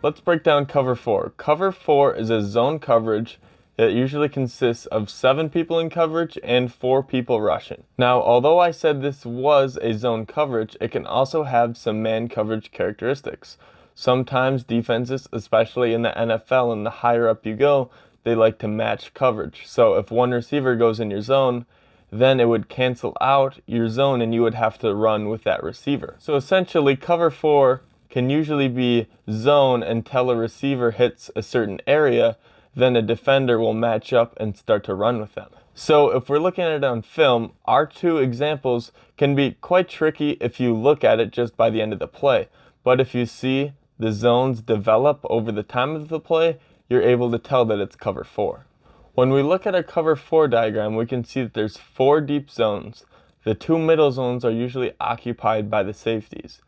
Let's break down cover 4. Cover 4 is a zone coverage that usually consists of 7 people in coverage and 4 people rushing. Now, although I said this was a zone coverage, it can also have some man coverage characteristics. Sometimes defenses, especially in the NFL and the higher up you go, they like to match coverage. So if one receiver goes in your zone, then it would cancel out your zone and you would have to run with that receiver. So essentially, cover 4 can usually be zone until a receiver hits a certain area, then a defender will match up and start to run with them. So if we're looking at it on film, our two examples can be quite tricky if you look at it just by the end of the play. But if you see the zones develop over the time of the play, you're able to tell that it's cover 4. When we look at a cover 4 diagram, we can see that there's 4 deep zones. The 2 middle zones are usually occupied by the safeties.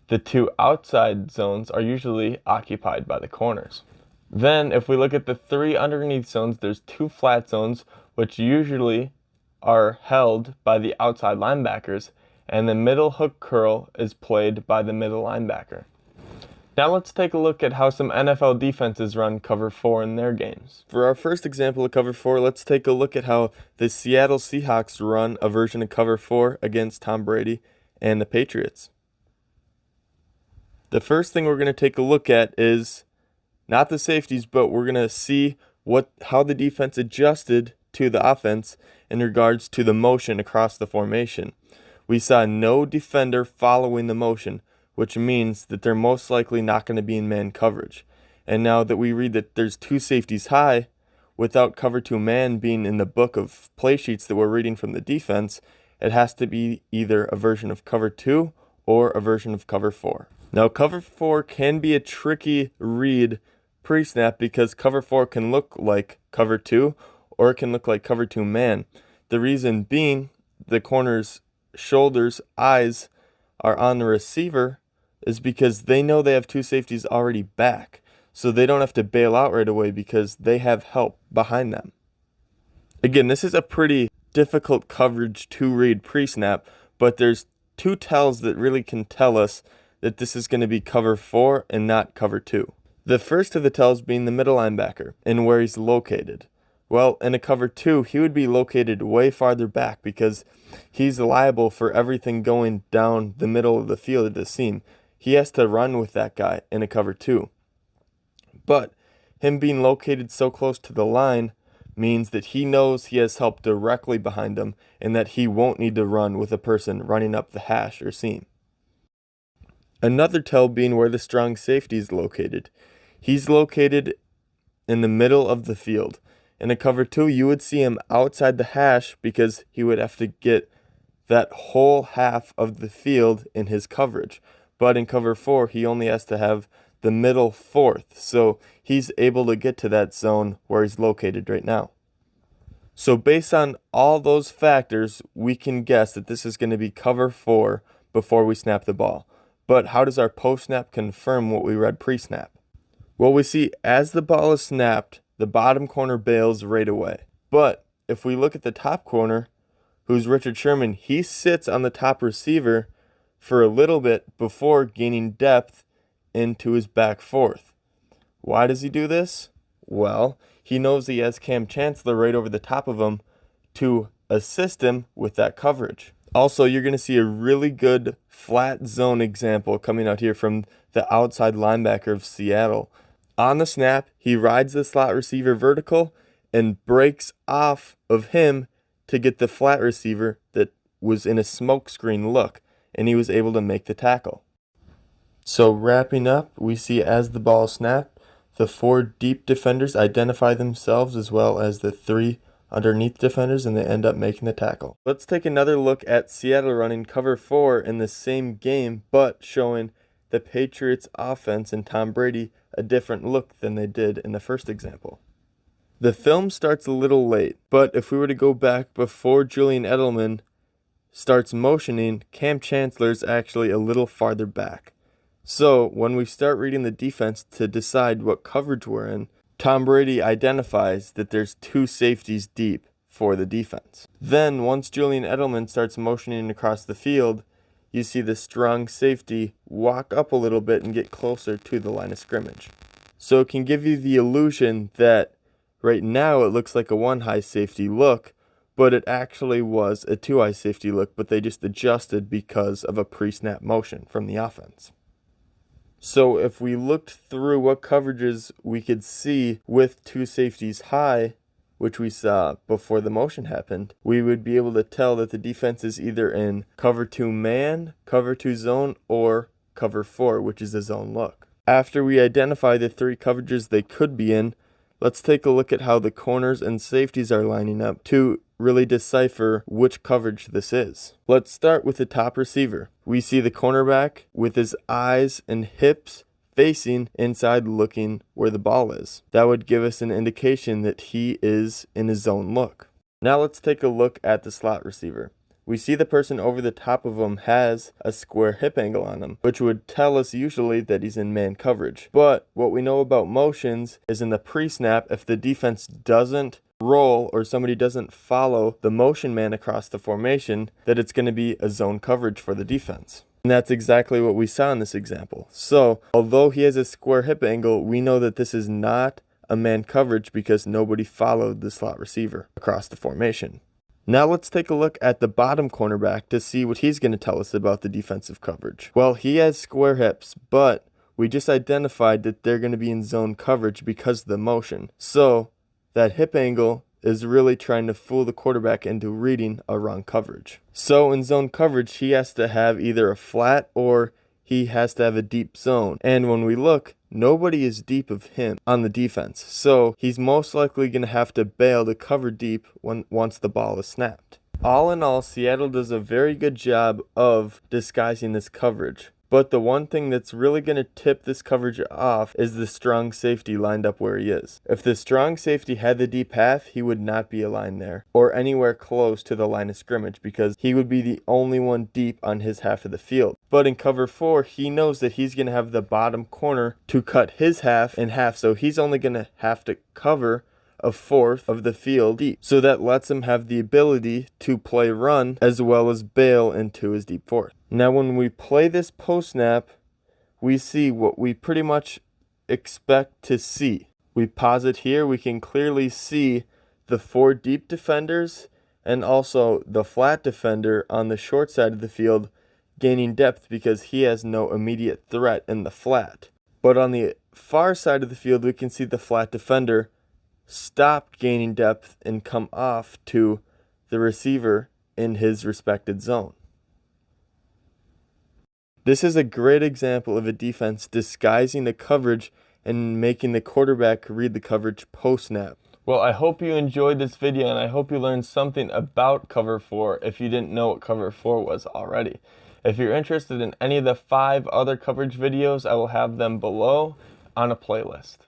The 2 outside zones are usually occupied by the corners. Then, if we look at the 3 underneath zones, there's 2 flat zones, which usually are held by the outside linebackers, and the middle hook curl is played by the middle linebacker. Now let's take a look at how some NFL defenses run cover 4 in their games. For our first example of cover 4, let's take a look at how the Seattle Seahawks run a version of cover 4 against Tom Brady and the Patriots. The first thing we're going to take a look at is not the safeties, but we're going to see how the defense adjusted to the offense in regards to the motion across the formation. We saw no defender following the motion, which means that they're most likely not going to be in man coverage. And now that we read that there's 2 safeties high, without cover 2 man being in the book of play sheets that we're reading from the defense, it has to be either a version of cover 2 or a version of cover 4. Now, cover 4 can be a tricky read pre-snap because cover 4 can look like cover 2 or it can look like cover 2 man. The reason being the corner's shoulders, eyes are on the receiver is because they know they have 2 safeties already back. So they don't have to bail out right away because they have help behind them. Again, this is a pretty difficult coverage to read pre-snap, but there's 2 tells that really can tell us that this is going to be cover 4 and not cover 2. The first of the tells being the middle linebacker and where he's located. Well, in a cover 2, he would be located way farther back because he's liable for everything going down the middle of the field at the seam. He has to run with that guy in a cover 2. But him being located so close to the line means that he knows he has help directly behind him and that he won't need to run with a person running up the hash or seam. Another tell being where the strong safety is located. He's located in the middle of the field. In a cover 2, you would see him outside the hash because he would have to get that whole half of the field in his coverage. But in cover 4, he only has to have the middle fourth. So he's able to get to that zone where he's located right now. So based on all those factors, we can guess that this is going to be cover 4 before we snap the ball. But how does our post-snap confirm what we read pre-snap? Well, we see as the ball is snapped, the bottom corner bails right away. But if we look at the top corner, who's Richard Sherman, he sits on the top receiver for a little bit before gaining depth into his back fourth. Why does he do this? Well, he knows he has Cam Chancellor right over the top of him to assist him with that coverage. Also, you're going to see a really good flat zone example coming out here from the outside linebacker of Seattle. On the snap, he rides the slot receiver vertical and breaks off of him to get the flat receiver that was in a smokescreen look, and he was able to make the tackle. So wrapping up, we see as the ball is snapped, the 4 deep defenders identify themselves as well as the 3 underneath defenders, and they end up making the tackle. Let's take another look at Seattle running cover 4 in the same game, but showing the Patriots offense and Tom Brady a different look than they did in the first example. The film starts a little late, but if we were to go back before Julian Edelman starts motioning, Cam Chancellor is actually a little farther back. So when we start reading the defense to decide what coverage we're in, Tom Brady identifies that there's 2 safeties deep for the defense. Then once Julian Edelman starts motioning across the field, you see the strong safety walk up a little bit and get closer to the line of scrimmage. So it can give you the illusion that right now it looks like a 1 high safety look, but it actually was a 2 high safety look, but they just adjusted because of a pre-snap motion from the offense. So if we looked through what coverages we could see with 2 safeties high, which we saw before the motion happened, we would be able to tell that the defense is either in cover 2 man, cover 2 zone, or cover 4, which is a zone look. After we identify the 3 coverages they could be in, let's take a look at how the corners and safeties are lining up to really decipher which coverage this is. Let's start with the top receiver. We see the cornerback with his eyes and hips facing inside, looking where the ball is. That would give us an indication that he is in a zone look. Now let's take a look at the slot receiver. We see the person over the top of him has a square hip angle on him, which would tell us usually that he's in man coverage. But what we know about motions is in the pre-snap, if the defense doesn't roll or somebody doesn't follow the motion man across the formation, that it's going to be a zone coverage for the defense. And that's exactly what we saw in this example. So although he has a square hip angle, we know that this is not a man coverage because nobody followed the slot receiver across the formation. Now let's take a look at the bottom cornerback to see what he's going to tell us about the defensive coverage. Well, he has square hips, but we just identified that they're going to be in zone coverage because of the motion. So that hip angle is really trying to fool the quarterback into reading a wrong coverage. So in zone coverage, he has to have either a flat or he has to have a deep zone. And when we look, nobody is deep of him on the defense. So he's most likely going to have to bail to cover deep once the ball is snapped. All in all, Seattle does a very good job of disguising this coverage. But the one thing that's really going to tip this coverage off is the strong safety lined up where he is. If the strong safety had the deep half, he would not be aligned there or anywhere close to the line of scrimmage because he would be the only one deep on his half of the field. But in cover 4, he knows that he's going to have the bottom corner to cut his half in half, so he's only going to have to cover a fourth of the field deep. So that lets him have the ability to play run as well as bail into his deep fourth. Now when we play this post snap, we see what we pretty much expect to see. We pause it here, we can clearly see the 4 deep defenders and also the flat defender on the short side of the field gaining depth because he has no immediate threat in the flat. But on the far side of the field, we can see the flat defender stop gaining depth and come off to the receiver in his respected zone. This is a great example of a defense disguising the coverage and making the quarterback read the coverage post-snap. Well, I hope you enjoyed this video and I hope you learned something about cover 4 if you didn't know what cover 4 was already. If you're interested in any of the 5 other coverage videos, I will have them below on a playlist.